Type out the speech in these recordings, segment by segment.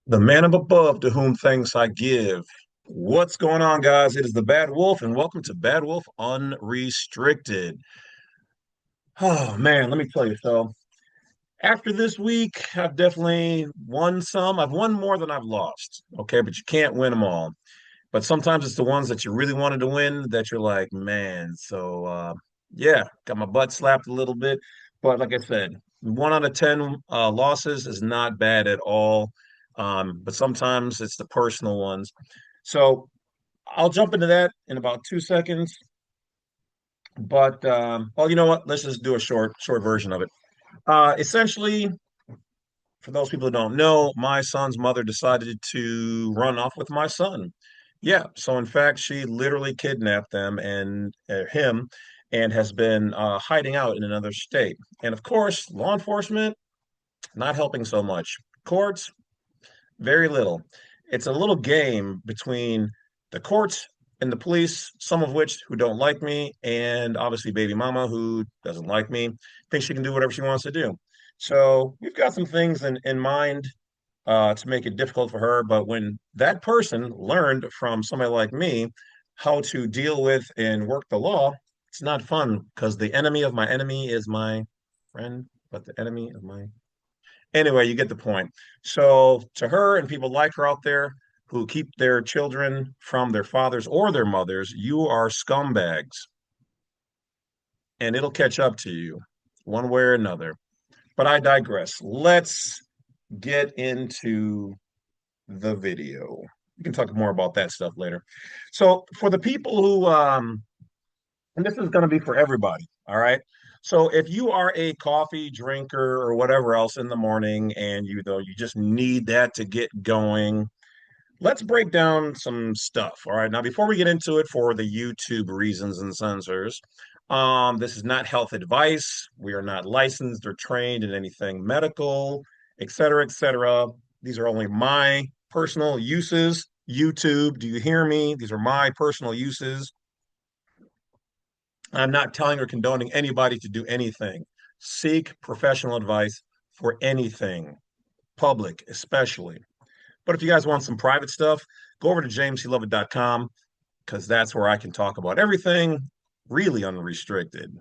The man up above to whom thanks I give. What's going on, guys? It is the Bad Wolf, and welcome to Bad Wolf Unrestricted. Oh man, let me tell you. So after this week, I've definitely won some. I've won more than I've lost. Okay, but you can't win them all. But sometimes it's the ones that you really wanted to win that you're like, man. So yeah, got my butt slapped a little bit. But like I said, 1 out of 10 losses is not bad at all. But sometimes it's the personal ones. So I'll jump into that in about 2 seconds. But well, you know what? Let's just do a short version of it. Essentially, for those people who don't know, my son's mother decided to run off with my son. Yeah, so in fact, she literally kidnapped them and him, and has been hiding out in another state. And of course, law enforcement not helping so much. Courts, very little. It's a little game between the courts and the police, some of which who don't like me, and obviously baby mama who doesn't like me, thinks she can do whatever she wants to do. So we've got some things in mind to make it difficult for her. But when that person learned from somebody like me how to deal with and work the law, it's not fun because the enemy of my enemy is my friend, but the enemy of my anyway, you get the point. So to her and people like her out there who keep their children from their fathers or their mothers, you are scumbags, and it'll catch up to you one way or another. But I digress. Let's get into the video. We can talk more about that stuff later. So for the people who and this is going to be for everybody, all right? So if you are a coffee drinker or whatever else in the morning and you just need that to get going, let's break down some stuff. All right. Now before we get into it for the YouTube reasons and censors, this is not health advice. We are not licensed or trained in anything medical, et cetera, et cetera. These are only my personal uses. YouTube, do you hear me? These are my personal uses. I'm not telling or condoning anybody to do anything. Seek professional advice for anything, public especially. But if you guys want some private stuff, go over to jameslovett.com because that's where I can talk about everything really unrestricted.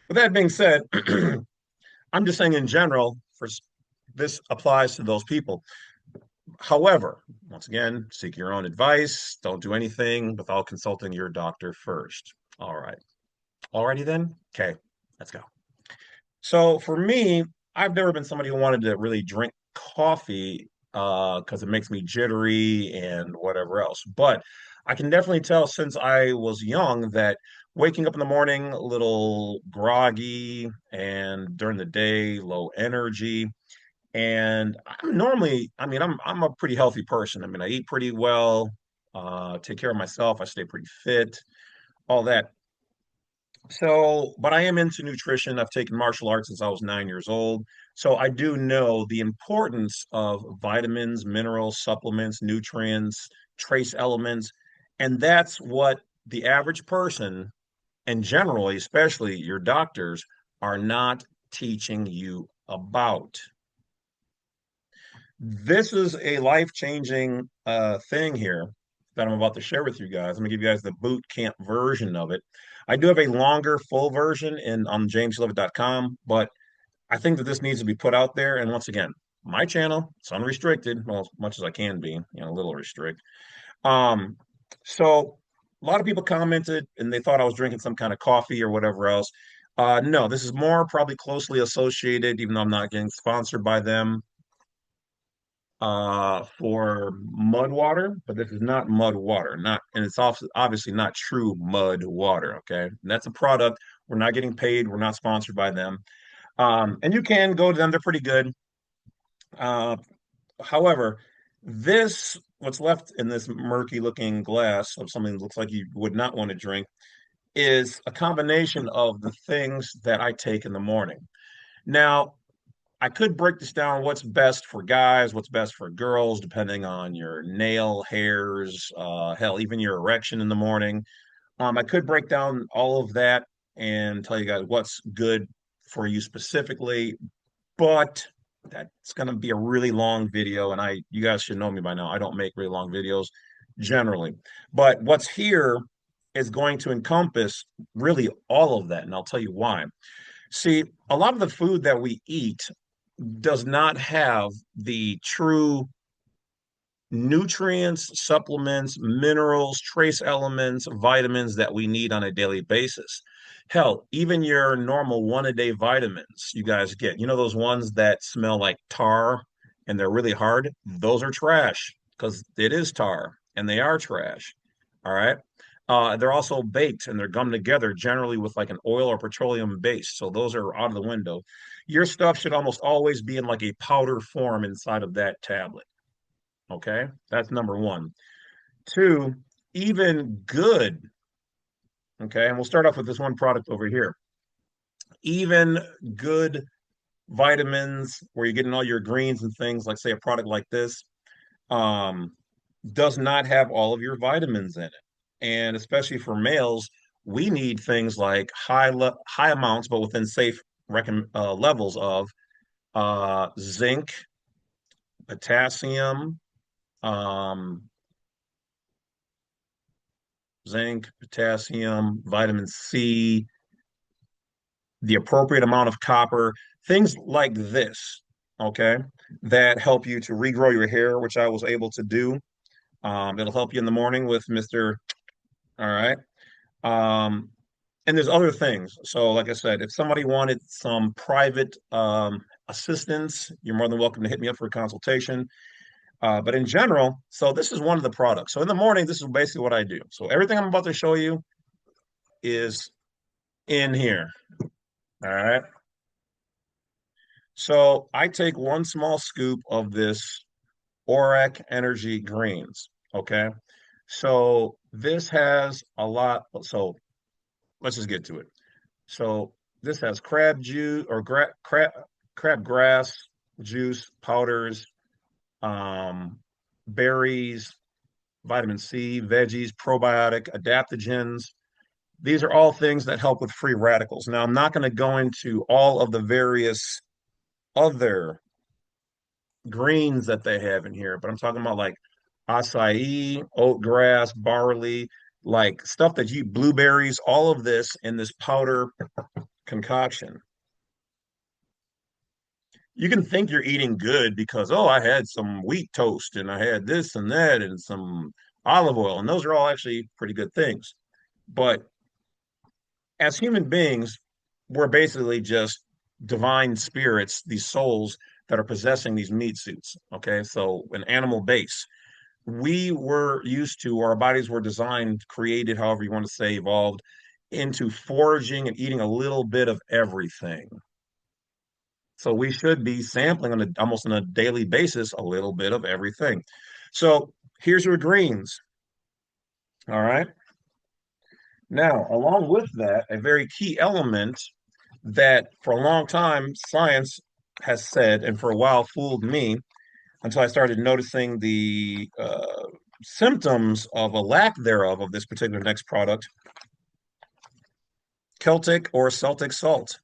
With that being said, I'm just saying in general, for this applies to those people. However, once again, seek your own advice. Don't do anything without consulting your doctor first. All right. Alrighty then. Okay, let's go. So for me, I've never been somebody who wanted to really drink coffee because it makes me jittery and whatever else. But I can definitely tell since I was young that waking up in the morning a little groggy and during the day low energy. And I'm normally, I mean, I'm a pretty healthy person. I mean, I eat pretty well, take care of myself, I stay pretty fit, all that. So, but I am into nutrition. I've taken martial arts since I was 9 years old. So I do know the importance of vitamins, minerals, supplements, nutrients, trace elements. And that's what the average person, and generally, especially your doctors, are not teaching you about. This is a life-changing thing here that I'm about to share with you guys. Let me give you guys the boot camp version of it. I do have a longer full version in on jameslovett.com, but I think that this needs to be put out there. And once again, my channel, it's unrestricted, well, as much as I can be, a little restrict. Um, so a lot of people commented and they thought I was drinking some kind of coffee or whatever else. No, this is more probably closely associated, even though I'm not getting sponsored by them for mud water, but this is not mud water, not, and it's also obviously not true mud water. Okay, and that's a product. We're not getting paid. We're not sponsored by them. And you can go to them; they're pretty good. Uh, However, this what's left in this murky looking glass of something that looks like you would not want to drink is a combination of the things that I take in the morning. Now, I could break this down what's best for guys, what's best for girls, depending on your nail hairs, hell, even your erection in the morning. I could break down all of that and tell you guys what's good for you specifically, but that's going to be a really long video, and you guys should know me by now. I don't make really long videos generally, but what's here is going to encompass really all of that, and I'll tell you why. See, a lot of the food that we eat does not have the true nutrients, supplements, minerals, trace elements, vitamins that we need on a daily basis. Hell, even your normal one a day vitamins you guys get, those ones that smell like tar and they're really hard, those are trash because it is tar and they are trash. All right. They're also baked and they're gummed together generally with like an oil or petroleum base. So those are out of the window. Your stuff should almost always be in like a powder form inside of that tablet. Okay, that's number one. Two, even good. Okay, and we'll start off with this one product over here. Even good vitamins, where you're getting all your greens and things, like say a product like this, um, does not have all of your vitamins in it. And especially for males, we need things like high amounts, but within safe levels of zinc, potassium, um, vitamin C, the appropriate amount of copper, things like this, okay, that help you to regrow your hair, which I was able to do. It'll help you in the morning with Mr. All right. Um, and there's other things. So, like I said, if somebody wanted some private assistance, you're more than welcome to hit me up for a consultation. But in general, so this is one of the products. So in the morning, this is basically what I do. So everything I'm about to show you is in here. All right. So I take one small scoop of this Orac Energy Greens. Okay. So this has a lot. So let's just get to it. So this has crab juice or crab grass juice, powders, berries, vitamin C, veggies, probiotic, adaptogens. These are all things that help with free radicals. Now, I'm not going to go into all of the various other greens that they have in here, but I'm talking about like acai, oat grass, barley, like stuff that you blueberries, all of this in this powder concoction. You can think you're eating good because, oh, I had some wheat toast and I had this and that and some olive oil, and those are all actually pretty good things. But as human beings, we're basically just divine spirits, these souls that are possessing these meat suits. Okay, so an animal base. We were used to, our bodies were designed, created, however you want to say, evolved into foraging and eating a little bit of everything. So we should be sampling almost on a daily basis a little bit of everything. So here's your greens. All right. Now, along with that, a very key element that for a long time science has said, and for a while fooled me until I started noticing the symptoms of a lack thereof of this particular next product, Celtic or Celtic salt.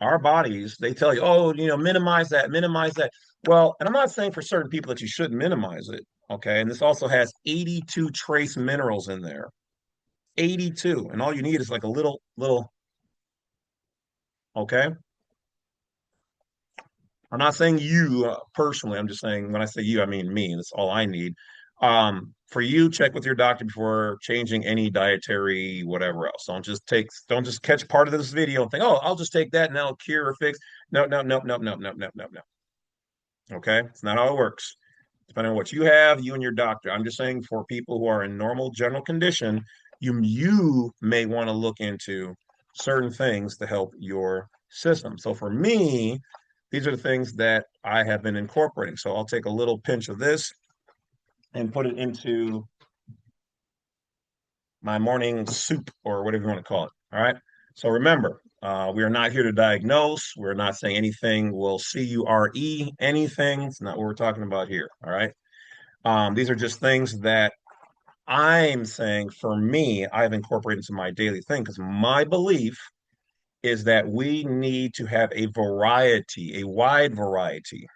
Our bodies, they tell you, oh, minimize that, minimize that. Well, and I'm not saying for certain people that you shouldn't minimize it. Okay. And this also has 82 trace minerals in there. 82. And all you need is like a little, okay. I'm not saying you personally. I'm just saying when I say you, I mean me. That's all I need. For you, check with your doctor before changing any dietary whatever else. Don't just catch part of this video and think, oh, I'll just take that and that'll cure or fix. No, no, no, no, no, no, no, no, no. Okay, it's not how it works. Depending on what you have, you and your doctor. I'm just saying for people who are in normal general condition, you may want to look into certain things to help your system. So for me, these are the things that I have been incorporating. So I'll take a little pinch of this and put it into my morning soup or whatever you want to call it. All right. So remember, we are not here to diagnose. We're not saying anything will cure anything. It's not what we're talking about here. All right. These are just things that I'm saying for me, I've incorporated into my daily thing because my belief is that we need to have a variety, a wide variety,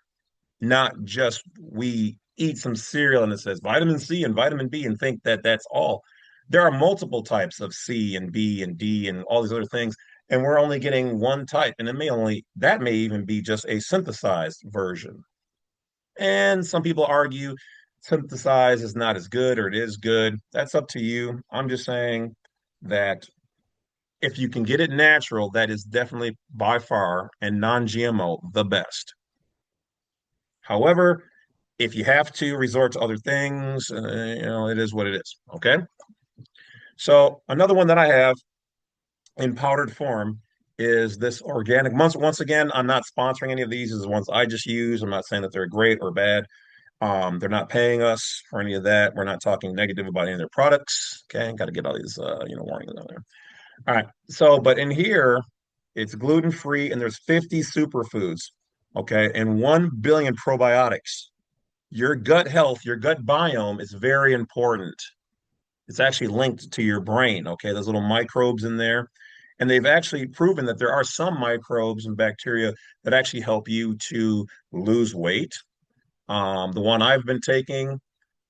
not just we eat some cereal and it says vitamin C and vitamin B and think that that's all. There are multiple types of C and B and D and all these other things, and we're only getting one type, and it may only that may even be just a synthesized version. And some people argue synthesized is not as good or it is good. That's up to you. I'm just saying that if you can get it natural, that is definitely by far and non-GMO the best. However, if you have to resort to other things, it is what it is. Okay. So another one that I have in powdered form is this organic. Once again, I'm not sponsoring any of these. These are the ones I just use. I'm not saying that they're great or bad. They're not paying us for any of that. We're not talking negative about any of their products. Okay, got to get all these warnings out there. All right. So, but in here, it's gluten free and there's 50 superfoods. Okay, and 1 billion probiotics. Your gut health, your gut biome is very important. It's actually linked to your brain. Okay, those little microbes in there. And they've actually proven that there are some microbes and bacteria that actually help you to lose weight. The one I've been taking,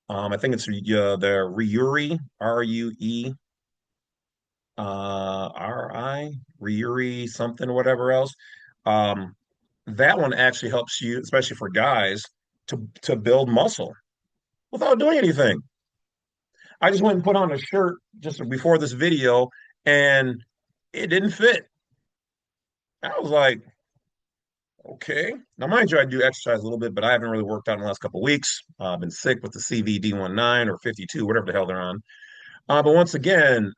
I think it's the Reuri, Rue, Ri, Reuri, something, whatever else. Um, that one actually helps you, especially for guys, to build muscle without doing anything. I just went and put on a shirt just before this video, and it didn't fit. I was like, okay. Now, mind you, I do exercise a little bit, but I haven't really worked out in the last couple of weeks. I've been sick with the CVD19 or 52, whatever the hell they're on. But once again,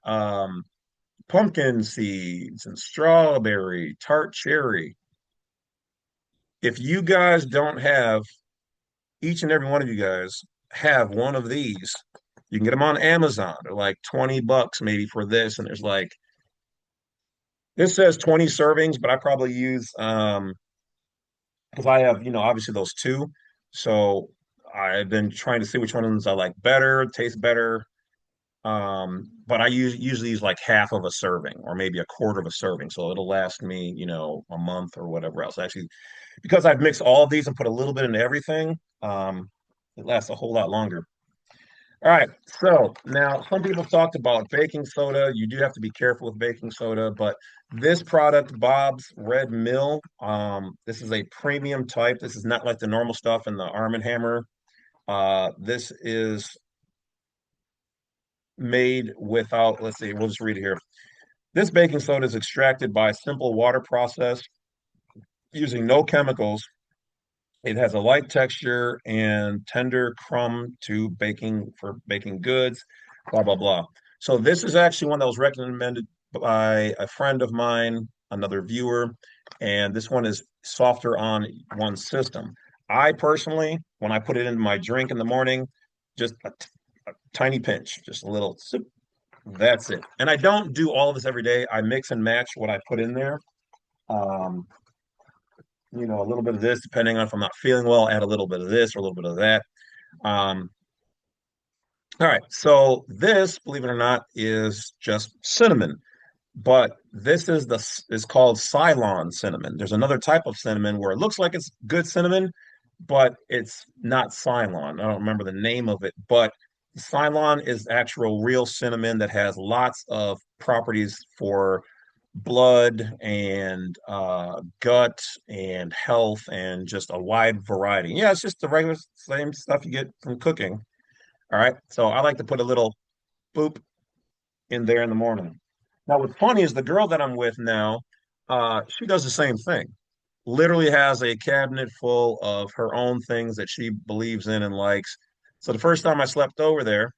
pumpkin seeds and strawberry, tart cherry. If you guys don't have, each and every one of you guys have one of these, you can get them on Amazon. They're like 20 bucks maybe for this. And there's like, this says 20 servings, but I probably use, because I have, obviously those two. So I've been trying to see which ones I like better, taste better. But I usually use like half of a serving or maybe a quarter of a serving. So it'll last me, a month or whatever else. Actually, because I've mixed all of these and put a little bit into everything, it lasts a whole lot longer. All right. So now some people talked about baking soda. You do have to be careful with baking soda, but this product, Bob's Red Mill, this is a premium type. This is not like the normal stuff in the Arm& and Hammer. This is made without, let's see, we'll just read it here. This baking soda is extracted by a simple water process using no chemicals. It has a light texture and tender crumb to baking for baking goods, blah, blah, blah. So this is actually one that was recommended by a friend of mine, another viewer, and this one is softer on one system. I personally, when I put it in my drink in the morning, just a tiny pinch, just a little sip. That's it. And I don't do all of this every day. I mix and match what I put in there. Um, a little bit of this, depending on if I'm not feeling well, add a little bit of this or a little bit of that. Um, all right. So this, believe it or not, is just cinnamon, but this is called Ceylon cinnamon. There's another type of cinnamon where it looks like it's good cinnamon, but it's not Ceylon. I don't remember the name of it, but Ceylon is actual real cinnamon that has lots of properties for blood and gut and health and just a wide variety. Yeah, it's just the regular same stuff you get from cooking. All right. So I like to put a little boop in there in the morning. Now, what's funny is the girl that I'm with now, she does the same thing. Literally has a cabinet full of her own things that she believes in and likes. So the first time I slept over there,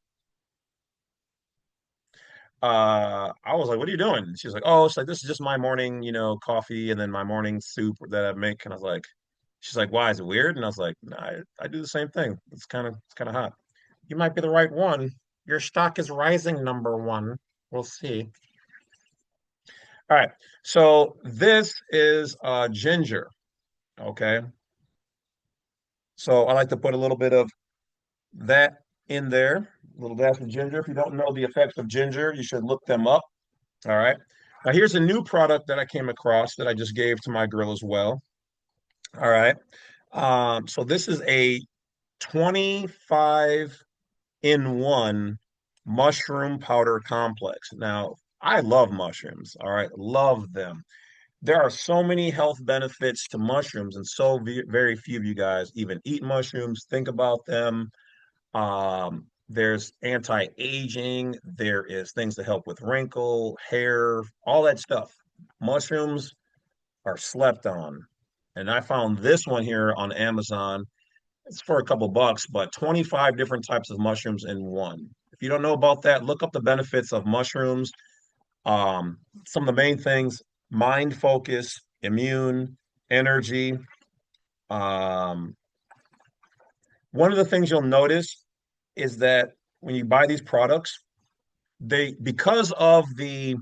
I was like, "What are you doing?" And she's like, "Oh, it's like this is just my morning, coffee and then my morning soup that I make." And I was like, "She's like, why is it weird?" And I was like, "Nah, I do the same thing. It's kind of hot. You might be the right one. Your stock is rising, number one. We'll see." All right. So this is ginger. Okay. So I like to put a little bit of that in there, a little dash of ginger. If you don't know the effects of ginger, you should look them up. All right. Now, here's a new product that I came across that I just gave to my girl as well. All right. So this is a 25 in one mushroom powder complex. Now, I love mushrooms. All right. Love them. There are so many health benefits to mushrooms, and so very few of you guys even eat mushrooms, think about them. There's anti-aging, there is things to help with wrinkle, hair, all that stuff. Mushrooms are slept on. And I found this one here on Amazon. It's for a couple bucks, but 25 different types of mushrooms in one. If you don't know about that, look up the benefits of mushrooms. Some of the main things: mind focus, immune, energy. Um, One of the things you'll notice is that when you buy these products, they, because of the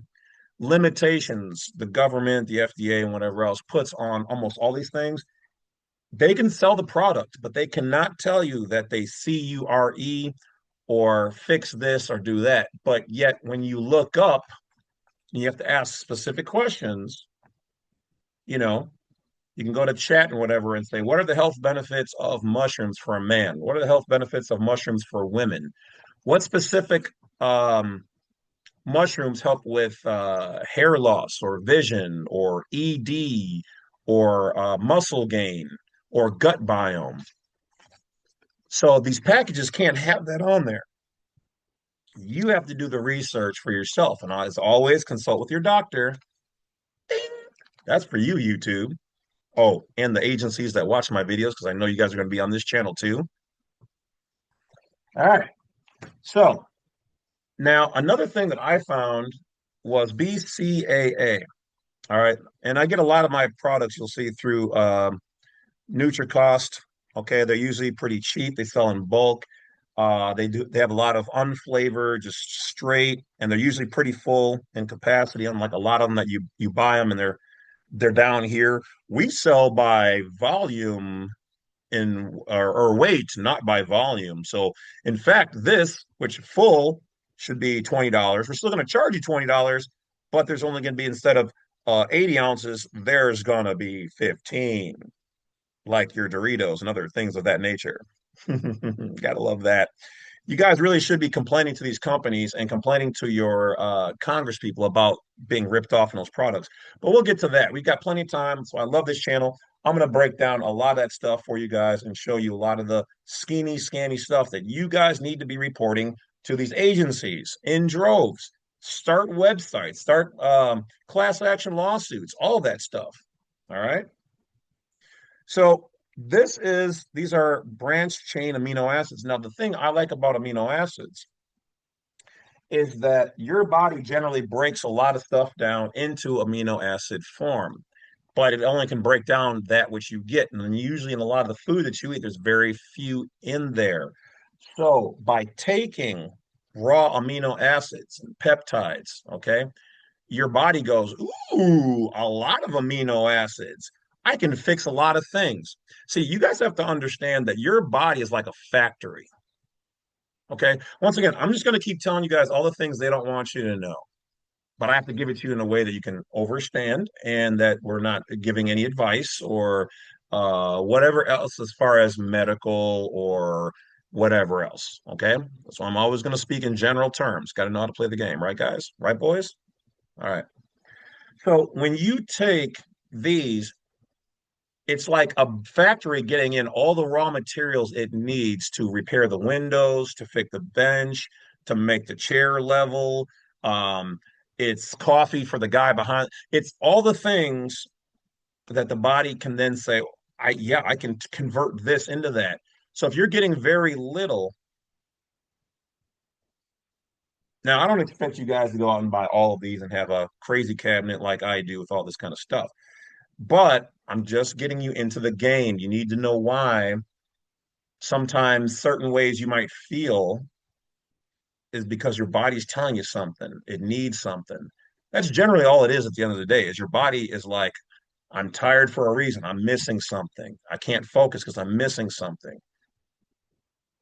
limitations the government, the FDA, and whatever else puts on almost all these things, they can sell the product, but they cannot tell you that they cure or fix this or do that. But yet, when you look up, you have to ask specific questions. You know, you can go to chat and whatever and say, what are the health benefits of mushrooms for a man? What are the health benefits of mushrooms for women? What specific mushrooms help with hair loss or vision or ED or muscle gain or gut biome? So these packages can't have that on there. You have to do the research for yourself. And as always, consult with your doctor. Ding. That's for you, YouTube. Oh, and the agencies that watch my videos, because I know you guys are going to be on this channel too. All right. So now another thing that I found was BCAA. All right. And I get a lot of my products you'll see through NutriCost. Okay. They're usually pretty cheap. They sell in bulk. They have a lot of unflavored, just straight, and they're usually pretty full in capacity. Unlike a lot of them that you buy them and they're down here. We sell by volume in or weight, not by volume. So in fact, this, which full should be $20, we're still going to charge you $20, but there's only going to be, instead of 80 ounces, there's going to be 15, like your Doritos and other things of that nature. Gotta love that. You guys really should be complaining to these companies and complaining to your Congress people about being ripped off in those products. But we'll get to that. We've got plenty of time. So I love this channel. I'm going to break down a lot of that stuff for you guys and show you a lot of the schemy, scammy stuff that you guys need to be reporting to these agencies in droves. Start websites, start class action lawsuits, all that stuff. All right. So these are branched chain amino acids. Now, the thing I like about amino acids is that your body generally breaks a lot of stuff down into amino acid form, but it only can break down that which you get. And usually in a lot of the food that you eat, there's very few in there. So by taking raw amino acids and peptides, okay, your body goes, ooh, a lot of amino acids. I can fix a lot of things. See, you guys have to understand that your body is like a factory. Okay. Once again, I'm just going to keep telling you guys all the things they don't want you to know, but I have to give it to you in a way that you can overstand and that we're not giving any advice or whatever else as far as medical or whatever else. Okay. So I'm always going to speak in general terms. Got to know how to play the game, right, guys? Right, boys? All right. So when you take these, it's like a factory getting in all the raw materials it needs to repair the windows, to fix the bench, to make the chair level. Um, it's coffee for the guy behind. It's all the things that the body can then say, I can convert this into that. So if you're getting very little, now I don't expect you guys to go out and buy all of these and have a crazy cabinet like I do with all this kind of stuff. But I'm just getting you into the game. You need to know why sometimes certain ways you might feel is because your body's telling you something. It needs something. That's generally all it is at the end of the day, is your body is like, I'm tired for a reason. I'm missing something. I can't focus because I'm missing something.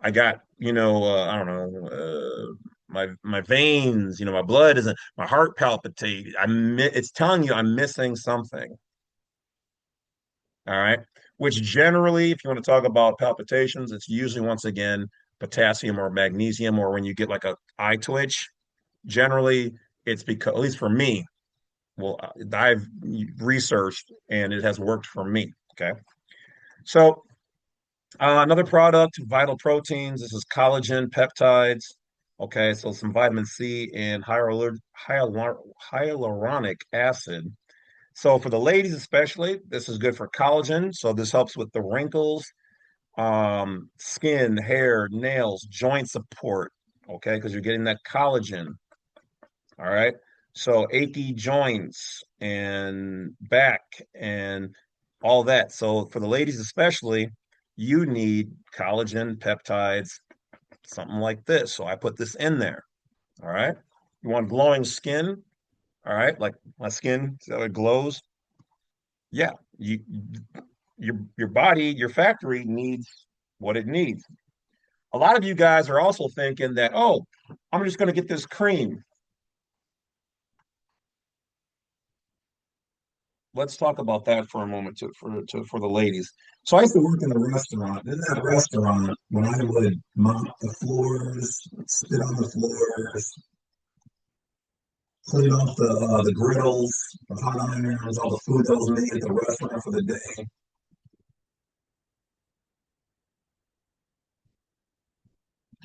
I got, I don't know, my veins, my blood isn't, my heart palpitates. It's telling you I'm missing something. All right. Which generally, if you want to talk about palpitations, it's usually once again potassium or magnesium, or when you get like a eye twitch. Generally, it's because, at least for me, well, I've researched and it has worked for me. Okay. So another product, Vital Proteins. This is collagen peptides. Okay, so some vitamin C and hyaluronic acid. So for the ladies especially, this is good for collagen. So this helps with the wrinkles, skin, hair, nails, joint support. Okay, because you're getting that collagen. All right. So achy joints and back and all that. So for the ladies especially, you need collagen peptides, something like this. So I put this in there. All right. You want glowing skin? All right. Like my skin, so it glows. Yeah. Your body, your factory needs what it needs. A lot of you guys are also thinking that, oh, I'm just going to get this cream. Let's talk about that for a moment for the ladies. So I used to work in a restaurant. In that restaurant, when I would mop the floors, spit on the floors, clean off the griddles, the hot irons, all the food that was made at the restaurant for the day,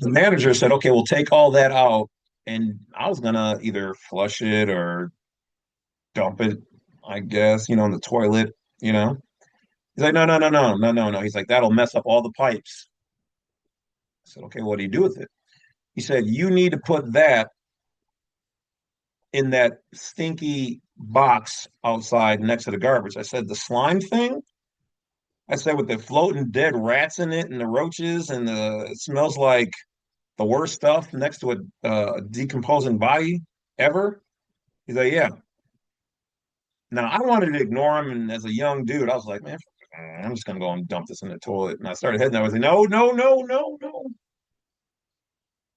the manager said, "Okay, we'll take all that out." And I was gonna either flush it or dump it, I guess, in the toilet, you know. He's like, no, no, no, no, no, no, no. He's like, that'll mess up all the pipes. I said, okay, what do you do with it? He said, you need to put that in that stinky box outside next to the garbage. I said, the slime thing? I said, with the floating dead rats in it and the roaches and it smells like the worst stuff next to a decomposing body ever. He's like, yeah. Now, I wanted to ignore him. And as a young dude, I was like, man, I'm just going to go and dump this in the toilet. And I started heading. I was like, no, no, no, no, no.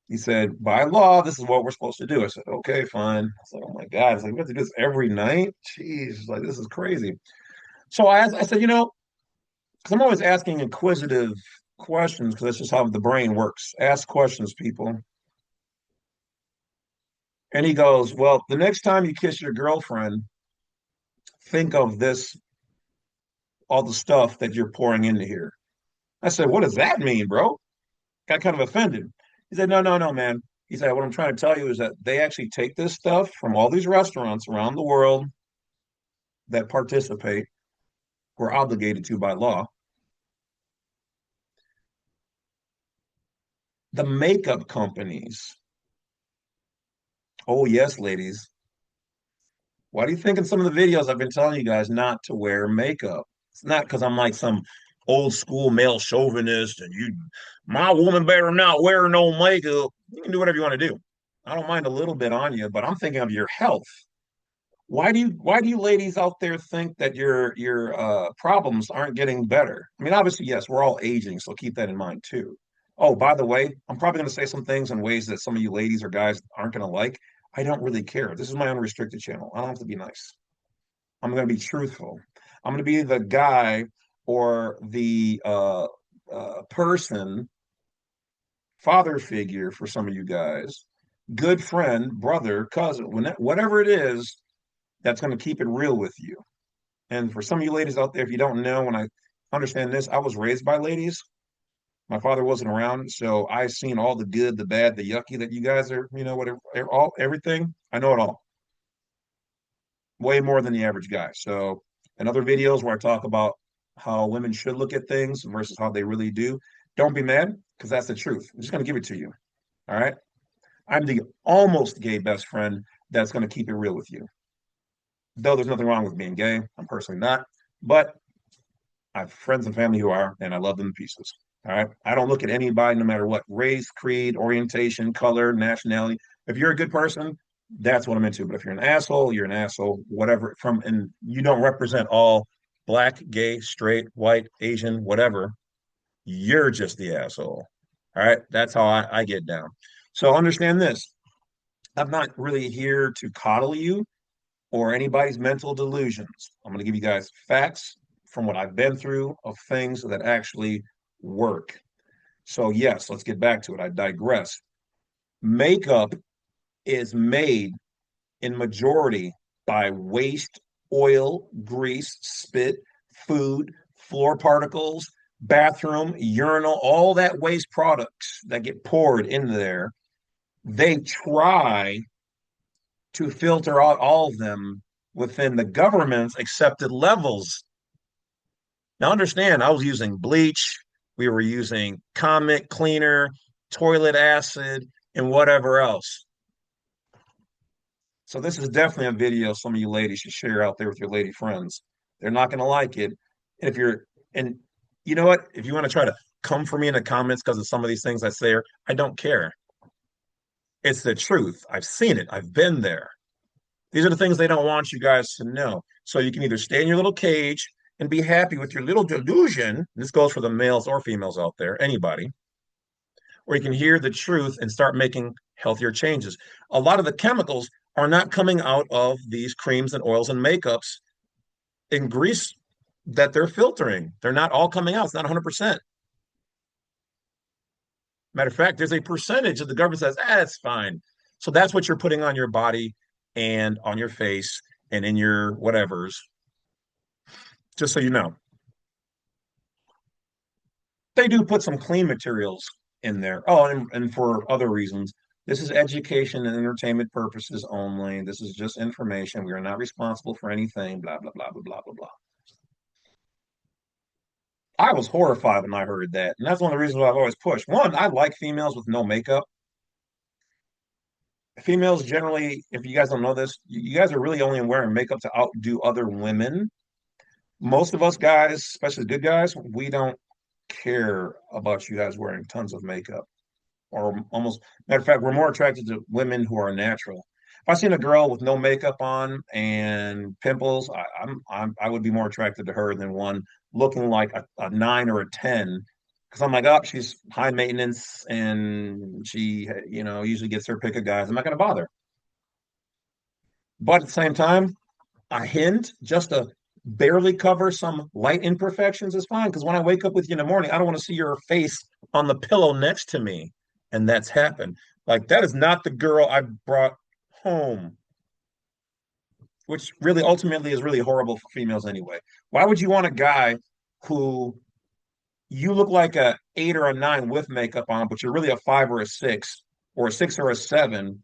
He said, by law, this is what we're supposed to do. I said, okay, fine. I said, oh my God. It's like, we have to do this every night? Jeez, like, this is crazy. So I said, because I'm always asking inquisitive questions because that's just how the brain works. Ask questions, people. And he goes, well, the next time you kiss your girlfriend, think of this, all the stuff that you're pouring into here. I said, what does that mean, bro? Got kind of offended. He said, no, no, no, man. He said, what I'm trying to tell you is that they actually take this stuff from all these restaurants around the world that participate, we're obligated to by law. The makeup companies, oh, yes, ladies. Why do you think in some of the videos I've been telling you guys not to wear makeup? It's not because I'm like some old school male chauvinist and my woman better not wear no makeup. You can do whatever you want to do. I don't mind a little bit on you, but I'm thinking of your health. Why do you ladies out there think that your problems aren't getting better? I mean, obviously, yes, we're all aging, so keep that in mind too. Oh, by the way, I'm probably going to say some things in ways that some of you ladies or guys aren't going to like. I don't really care. This is my unrestricted channel. I don't have to be nice. I'm going to be truthful. I'm going to be the guy or the person, father figure for some of you guys, good friend, brother, cousin, whatever it is that's going to keep it real with you. And for some of you ladies out there, if you don't know, when I understand this, I was raised by ladies. My father wasn't around, so I've seen all the good, the bad, the yucky that you guys are, whatever, all everything. I know it all, way more than the average guy. So, in other videos where I talk about how women should look at things versus how they really do, don't be mad because that's the truth. I'm just going to give it to you. All right. I'm the almost gay best friend that's going to keep it real with you. Though there's nothing wrong with being gay, I'm personally not. But I have friends and family who are, and I love them to pieces. All right. I don't look at anybody, no matter what race, creed, orientation, color, nationality. If you're a good person, that's what I'm into. But if you're an asshole, you're an asshole, whatever. And you don't represent all black, gay, straight, white, Asian, whatever. You're just the asshole. All right. That's how I get down. So understand this. I'm not really here to coddle you or anybody's mental delusions. I'm going to give you guys facts from what I've been through of things that actually work. So, yes, let's get back to it. I digress. Makeup is made in majority by waste, oil, grease, spit, food, floor particles, bathroom, urinal, all that waste products that get poured in there. They try to filter out all of them within the government's accepted levels. Now, understand, I was using bleach, we were using Comet cleaner, toilet acid, and whatever else. So, this is definitely a video some of you ladies should share out there with your lady friends. They're not going to like it. And if you're, and you know what? If you want to try to come for me in the comments because of some of these things I say, I don't care. It's the truth. I've seen it, I've been there. These are the things they don't want you guys to know. So you can either stay in your little cage and be happy with your little delusion. This goes for the males or females out there, anybody. Or you can hear the truth and start making healthier changes. A lot of the chemicals are not coming out of these creams and oils and makeups and grease that they're filtering. They're not all coming out. It's not 100%. Matter of fact, there's a percentage that the government says, it's fine. So that's what you're putting on your body and on your face and in your whatevers, just so you know. They do put some clean materials in there. Oh, and for other reasons. This is education and entertainment purposes only. This is just information. We are not responsible for anything, blah, blah, blah, blah, blah, blah, blah. I was horrified when I heard that. And that's one of the reasons why I've always pushed. One, I like females with no makeup. Females generally, if you guys don't know this, you guys are really only wearing makeup to outdo other women. Most of us guys, especially good guys, we don't care about you guys wearing tons of makeup. Or almost, matter of fact, we're more attracted to women who are natural. If I seen a girl with no makeup on and pimples, I would be more attracted to her than one looking like a 9 or a 10. Because I'm like, oh, she's high maintenance and she, usually gets her pick of guys. I'm not going to bother. But at the same time, a hint just to barely cover some light imperfections is fine. Because when I wake up with you in the morning, I don't want to see your face on the pillow next to me. And that's happened. Like, that is not the girl I brought home, which really ultimately is really horrible for females anyway. Why would you want a guy who you look like a 8 or a 9 with makeup on, but you're really a 5 or a 6 or a 7?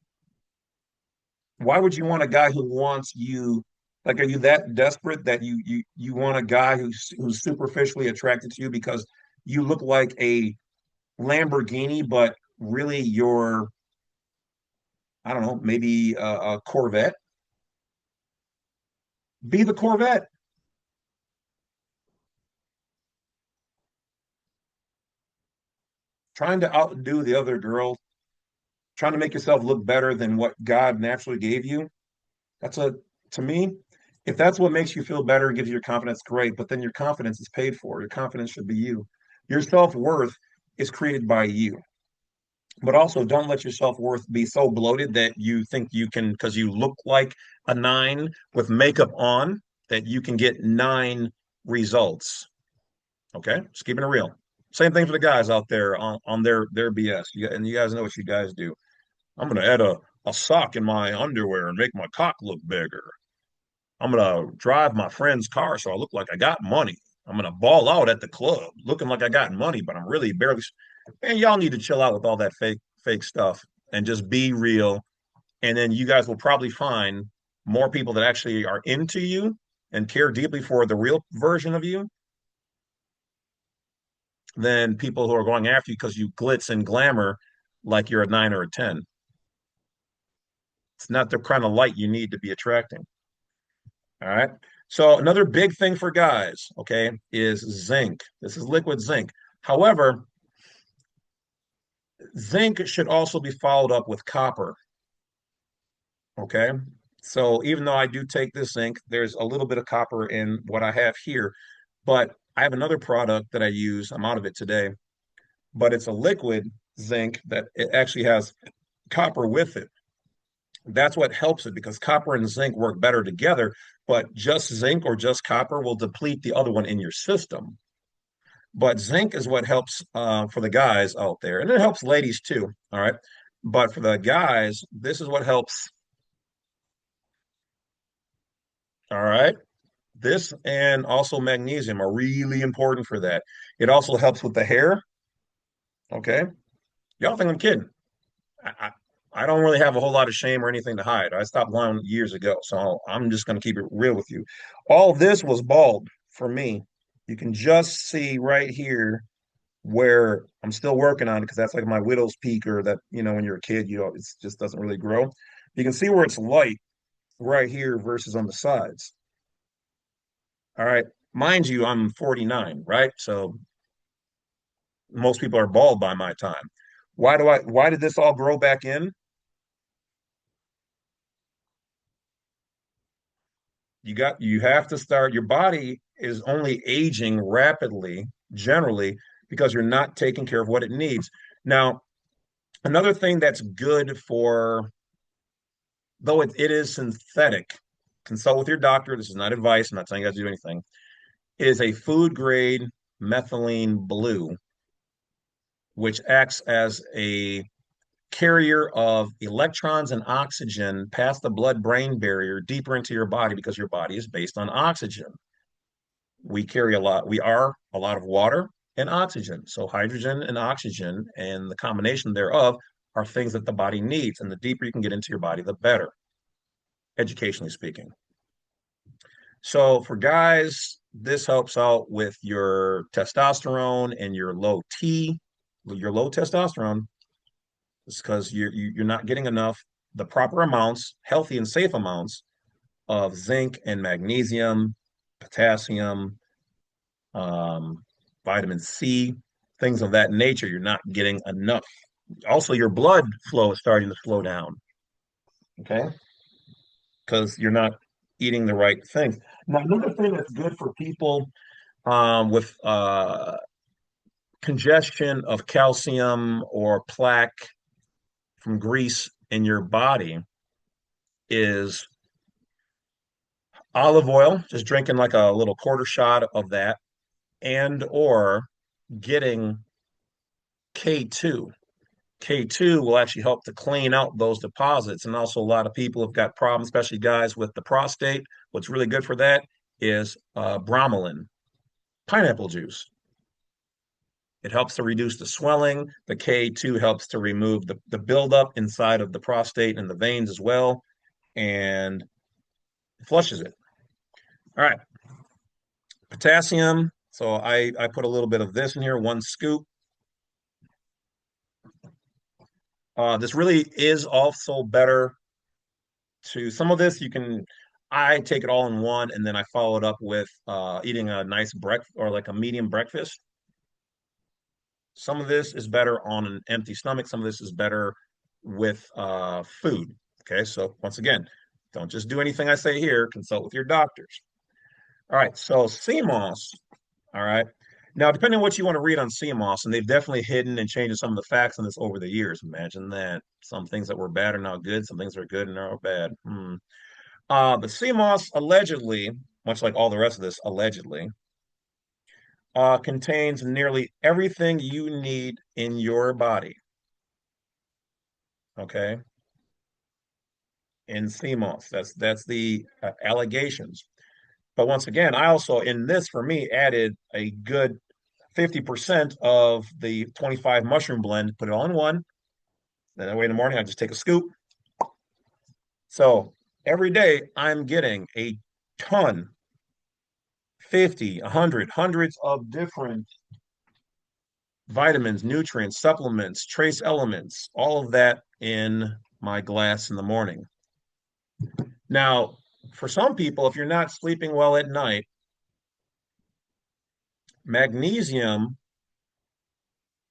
Why would you want a guy who wants you? Like, are you that desperate that you want a guy who's superficially attracted to you because you look like a Lamborghini, but really you're, I don't know, maybe a Corvette? Be the Corvette. Trying to outdo the other girl, trying to make yourself look better than what God naturally gave you. That's to me, if that's what makes you feel better, gives you your confidence, great. But then your confidence is paid for. Your confidence should be you. Your self worth is created by you. But also, don't let your self worth be so bloated that you think you can, because you look like a 9 with makeup on, that you can get 9 results. Okay, just keeping it real. Same thing for the guys out there on their BS. And you guys know what you guys do. I'm gonna add a sock in my underwear and make my cock look bigger. I'm gonna drive my friend's car so I look like I got money. I'm gonna ball out at the club, looking like I got money, but I'm really barely. Man, y'all need to chill out with all that fake stuff and just be real. And then you guys will probably find more people that actually are into you and care deeply for the real version of you than people who are going after you because you glitz and glamour like you're a 9 or a 10. It's not the kind of light you need to be attracting. All right. So another big thing for guys, okay, is zinc. This is liquid zinc. However, zinc should also be followed up with copper. Okay. So even though I do take this zinc, there's a little bit of copper in what I have here. But I have another product that I use. I'm out of it today, but it's a liquid zinc that it actually has copper with it. That's what helps it because copper and zinc work better together, but just zinc or just copper will deplete the other one in your system. But zinc is what helps for the guys out there, and it helps ladies too. All right. But for the guys, this is what helps. All right. This and also magnesium are really important for that. It also helps with the hair. Okay. Y'all think I'm kidding. I, I don't really have a whole lot of shame or anything to hide. I stopped lying years ago, so I'm just going to keep it real with you. All this was bald for me. You can just see right here where I'm still working on it because that's like my widow's peak, or that, when you're a kid, it just doesn't really grow. You can see where it's light right here versus on the sides. All right. Mind you, I'm 49, right? So most people are bald by my time. Why did this all grow back in? You have to start. Your body is only aging rapidly, generally, because you're not taking care of what it needs. Now, another thing that's good for, though it is synthetic, consult with your doctor. This is not advice. I'm not telling you guys to do anything. Is a food grade methylene blue, which acts as a carrier of electrons and oxygen past the blood-brain barrier deeper into your body because your body is based on oxygen. We are a lot of water and oxygen. So hydrogen and oxygen and the combination thereof are things that the body needs. And the deeper you can get into your body, the better, educationally speaking. So for guys, this helps out with your testosterone and your low testosterone. It's because you're not getting enough, the proper amounts, healthy and safe amounts of zinc and magnesium, potassium, um, vitamin C, things of that nature. You're not getting enough. Also, your blood flow is starting to slow down. Okay, because you're not eating the right things. Now, another thing that's good for people with congestion of calcium or plaque from grease in your body is olive oil, just drinking like a little quarter shot of that, and or getting K2. K2 will actually help to clean out those deposits. And also, a lot of people have got problems, especially guys with the prostate. What's really good for that is bromelain, pineapple juice. It helps to reduce the swelling. The K2 helps to remove the buildup inside of the prostate and the veins as well, and flushes it. All right. Potassium. So I put a little bit of this in here, one scoop. This really is also better to some of this. I take it all in one, and then I follow it up with eating a nice breakfast or like a medium breakfast. Some of this is better on an empty stomach. Some of this is better with food. Okay, so once again, don't just do anything I say here. Consult with your doctors. All right, so CMOS. All right. Now, depending on what you want to read on CMOS, and they've definitely hidden and changed some of the facts on this over the years. Imagine that. Some things that were bad are now good. Some things are good and are bad. But CMOS allegedly, much like all the rest of this, allegedly, contains nearly everything you need in your body. Okay, in CMOS, that's the allegations. But once again, I also in this for me added a good 50% of the 25 mushroom blend, put it all in one. Then that way in the morning, I just take a scoop. So every day I'm getting a ton, 50, 100, hundreds of different vitamins, nutrients, supplements, trace elements, all of that in my glass in the morning. Now, for some people, if you're not sleeping well at night, magnesium,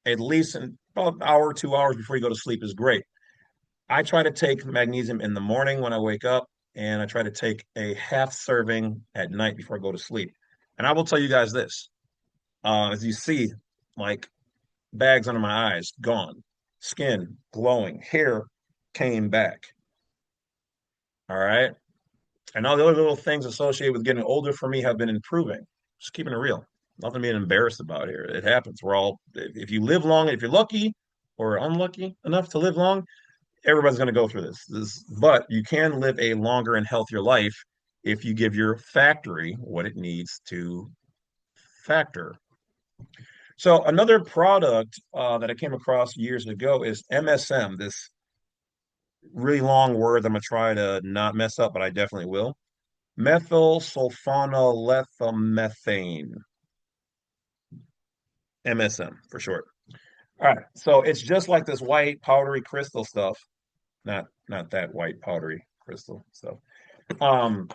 at least in about an hour, 2 hours before you go to sleep, is great. I try to take magnesium in the morning when I wake up, and I try to take a half serving at night before I go to sleep. And I will tell you guys this, as you see, like bags under my eyes, gone, skin glowing, hair came back. All right. And all the other little things associated with getting older for me have been improving. Just keeping it real. Nothing being embarrassed about here. It happens. We're all, if you live long, if you're lucky or unlucky enough to live long, everybody's going to go through this. But you can live a longer and healthier life if you give your factory what it needs to factor. So another product that I came across years ago is MSM, this really long word I'm going to try to not mess up, but I definitely will. Methyl sulfonylethylmethane, MSM for short. All right, so it's just like this white powdery crystal stuff, not that white powdery crystal stuff. Um,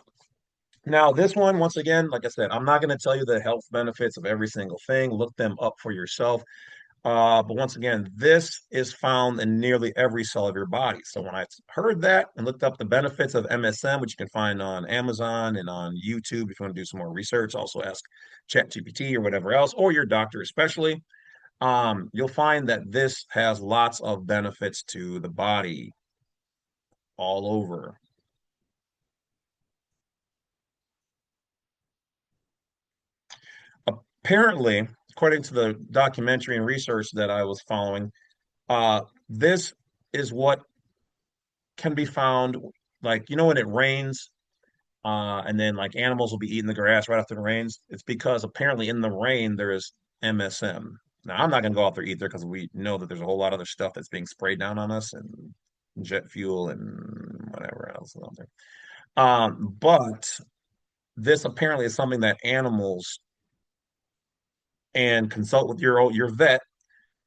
Now, this one, once again, like I said, I'm not going to tell you the health benefits of every single thing. Look them up for yourself. But once again, this is found in nearly every cell of your body. So when I heard that and looked up the benefits of MSM, which you can find on Amazon and on YouTube if you want to do some more research, also ask ChatGPT or whatever else, or your doctor especially, you'll find that this has lots of benefits to the body all over. Apparently, according to the documentary and research that I was following, this is what can be found, like, when it rains, and then like animals will be eating the grass right after it rains. It's because apparently in the rain there is MSM. Now, I'm not going to go out there either because we know that there's a whole lot of other stuff that's being sprayed down on us and jet fuel and whatever else is out there. But this apparently is something that animals, and consult with your vet,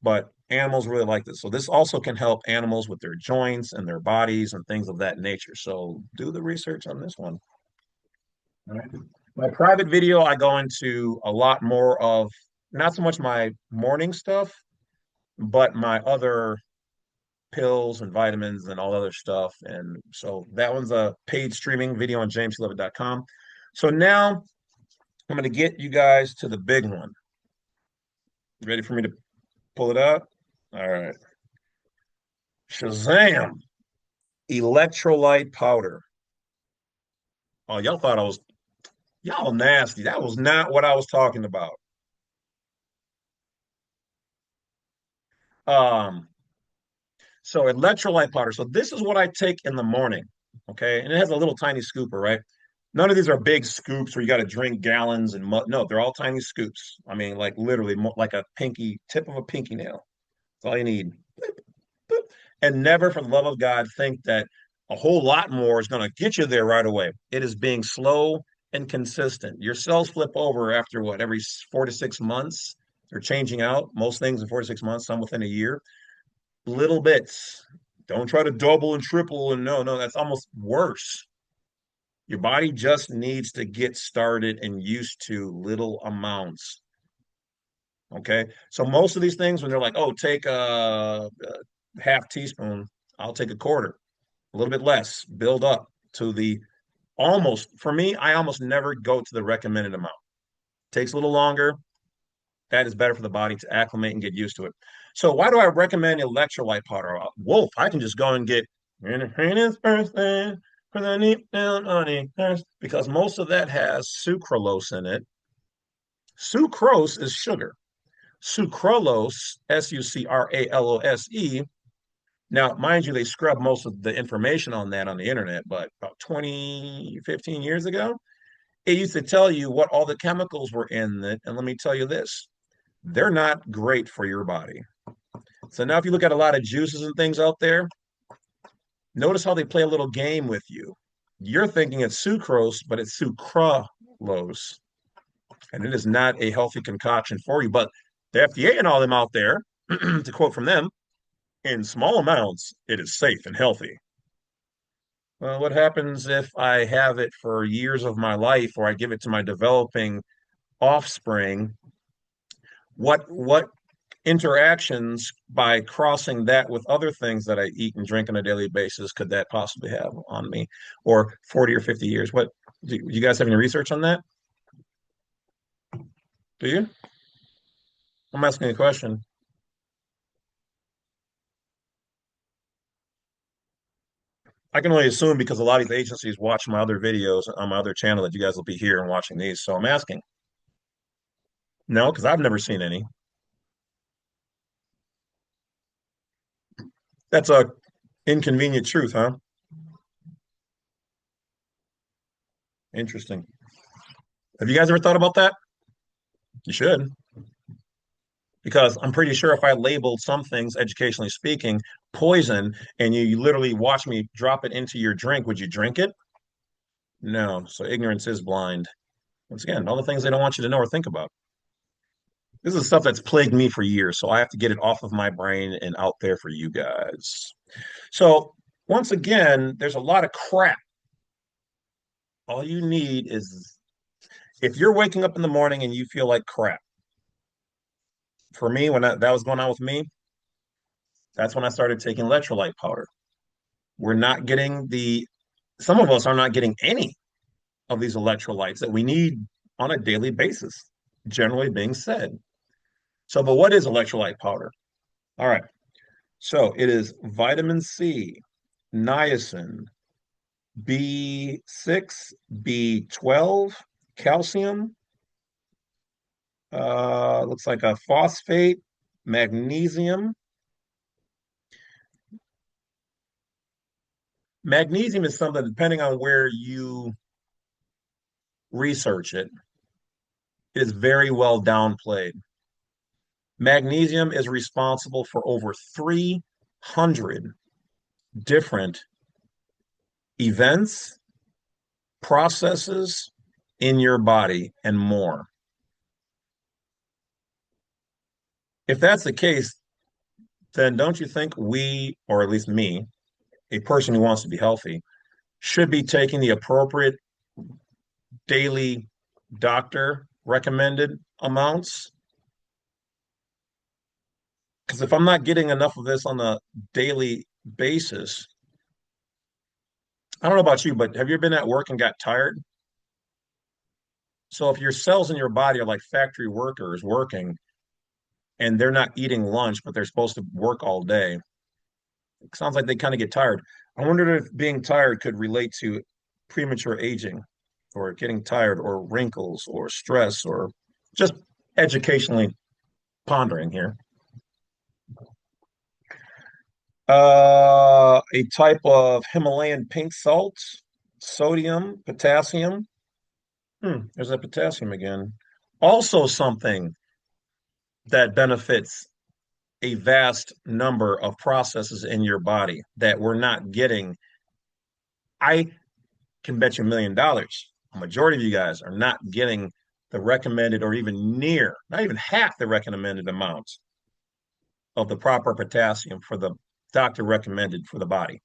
but animals really like this. So this also can help animals with their joints and their bodies and things of that nature. So do the research on this one. All right. My private video, I go into a lot more of not so much my morning stuff, but my other pills and vitamins and all other stuff. And so that one's a paid streaming video on jameslovett.com. So now I'm going to get you guys to the big one. Ready for me to pull it out? All right. Shazam! Electrolyte powder. Oh, y'all thought I was y'all nasty. That was not what I was talking about. Um, so electrolyte powder. So this is what I take in the morning. Okay. And it has a little tiny scooper, right? None of these are big scoops where you got to drink gallons and no, they're all tiny scoops. I mean, like literally like a pinky tip of a pinky nail. That's all you need. And never, for the love of God, think that a whole lot more is going to get you there right away. It is being slow and consistent. Your cells flip over after what, every 4 to 6 months? They're changing out most things in 4 to 6 months, some within a year. Little bits. Don't try to double and triple. And no, that's almost worse. Your body just needs to get started and used to little amounts. Okay. So most of these things, when they're like, oh, take a half teaspoon, I'll take a quarter, a little bit less, build up to the almost, for me, I almost never go to the recommended amount. Takes a little longer. That is better for the body to acclimate and get used to it. So why do I recommend electrolyte powder? Wolf, I can just go and get because most of that has sucralose in it. Sucrose is sugar. Sucralose, Sucralose. Now, mind you, they scrub most of the information on that on the internet, but about 20, 15 years ago, it used to tell you what all the chemicals were in it. And let me tell you this, they're not great for your body. So now if you look at a lot of juices and things out there, notice how they play a little game with you. You're thinking it's sucrose, but it's sucralose. And it is not a healthy concoction for you. But the FDA and all them out there, to quote from them, in small amounts, it is safe and healthy. Well, what happens if I have it for years of my life or I give it to my developing offspring? What interactions by crossing that with other things that I eat and drink on a daily basis could that possibly have on me or 40 or 50 years? What do you guys have any research on that? Do you? I'm asking a question. I can only assume because a lot of these agencies watch my other videos on my other channel that you guys will be here and watching these. So I'm asking. No, because I've never seen any. That's a inconvenient truth, huh? Interesting. Have you guys ever thought about that? You should, because I'm pretty sure if I labeled some things, educationally speaking, poison, and you literally watch me drop it into your drink, would you drink it? No. So ignorance is blind. Once again, all the things they don't want you to know or think about. This is stuff that's plagued me for years, so I have to get it off of my brain and out there for you guys. So, once again, there's a lot of crap. All you need is if you're waking up in the morning and you feel like crap. For me, when that was going on with me, that's when I started taking electrolyte powder. We're not getting some of us are not getting any of these electrolytes that we need on a daily basis, generally being said. So, but what is electrolyte powder? All right. So it is vitamin C, niacin, B6, B12, calcium, looks like a phosphate, magnesium. Magnesium is something, depending on where you research it, is very well downplayed. Magnesium is responsible for over 300 different events, processes in your body, and more. If that's the case, then don't you think we, or at least me, a person who wants to be healthy, should be taking the appropriate daily doctor recommended amounts? Because if I'm not getting enough of this on a daily basis, I don't know about you, but have you ever been at work and got tired? So if your cells in your body are like factory workers working and they're not eating lunch, but they're supposed to work all day, it sounds like they kind of get tired. I wondered if being tired could relate to premature aging or getting tired or wrinkles or stress or just educationally pondering here. A type of Himalayan pink salt, sodium, potassium. There's that potassium again. Also, something that benefits a vast number of processes in your body that we're not getting. I can bet you $1 million. A majority of you guys are not getting the recommended or even near, not even half the recommended amount of the proper potassium for the doctor recommended for the body.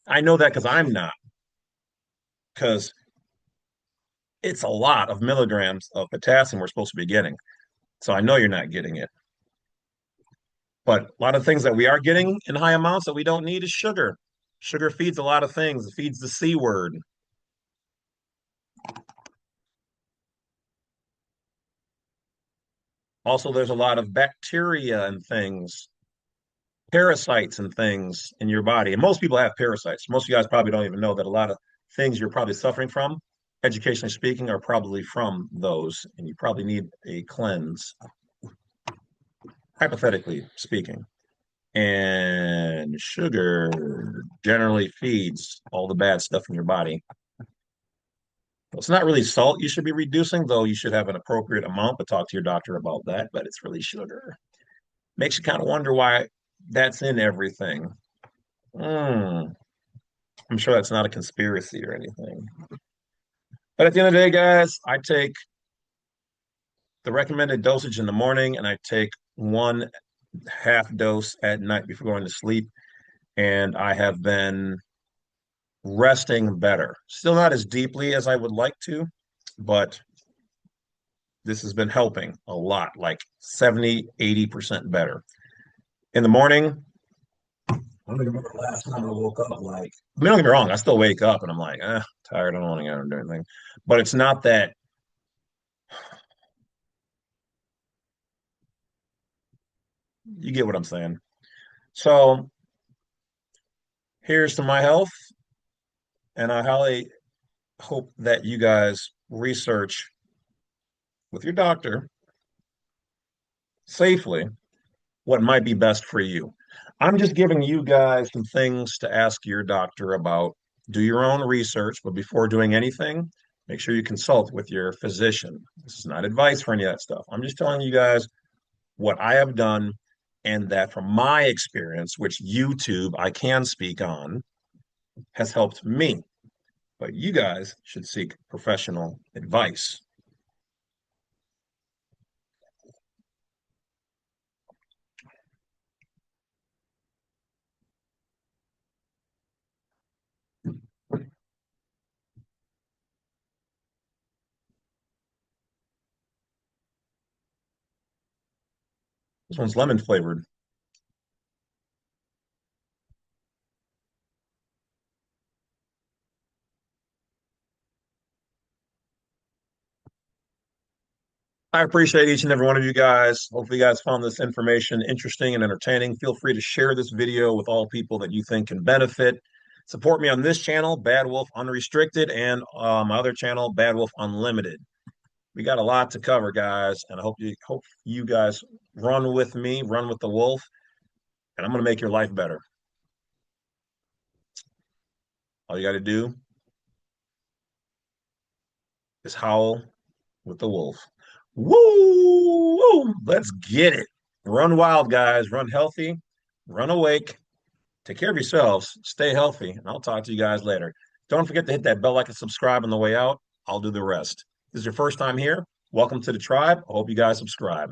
I know that because I'm not, because it's a lot of milligrams of potassium we're supposed to be getting. So I know you're not getting it. But a lot of things that we are getting in high amounts that we don't need is sugar. Sugar feeds a lot of things. It feeds the C word. Also, there's a lot of bacteria and things, parasites and things in your body. And most people have parasites. Most of you guys probably don't even know that a lot of things you're probably suffering from, educationally speaking, are probably from those. And you probably need a cleanse, hypothetically speaking. And sugar generally feeds all the bad stuff in your body. It's not really salt you should be reducing, though you should have an appropriate amount, but talk to your doctor about that. But it's really sugar. Makes you kind of wonder why that's in everything. Mm, I'm sure that's not a conspiracy or anything. But at the end of the day, guys, I take the recommended dosage in the morning and I take 1/2 dose at night before going to sleep. And I have been resting better. Still not as deeply as I would like to, but this has been helping a lot, like 70, 80% better. In the morning, I don't remember the last time I woke up like, I mean, don't get me wrong, I still wake up and I'm like, tired, I don't want to go and do anything. But it's not that you get what I'm saying. So Here's to my health, and I highly hope that you guys research with your doctor safely what might be best for you. I'm just giving you guys some things to ask your doctor about. Do your own research, but before doing anything, make sure you consult with your physician. This is not advice for any of that stuff. I'm just telling you guys what I have done and that from my experience, which YouTube I can speak on, has helped me. But you guys should seek professional advice. This one's lemon flavored. I appreciate each and every one of you guys. Hopefully, you guys found this information interesting and entertaining. Feel free to share this video with all people that you think can benefit. Support me on this channel, Bad Wolf Unrestricted, and my other channel, Bad Wolf Unlimited. We got a lot to cover, guys, and I hope you guys run with me, run with the wolf, and I'm going to make your life better. All you got to do is howl with the wolf. Woo! Woo! Let's get it. Run wild, guys. Run healthy. Run awake. Take care of yourselves. Stay healthy. And I'll talk to you guys later. Don't forget to hit that bell like and subscribe on the way out. I'll do the rest. If this is your first time here. Welcome to the tribe. I hope you guys subscribe.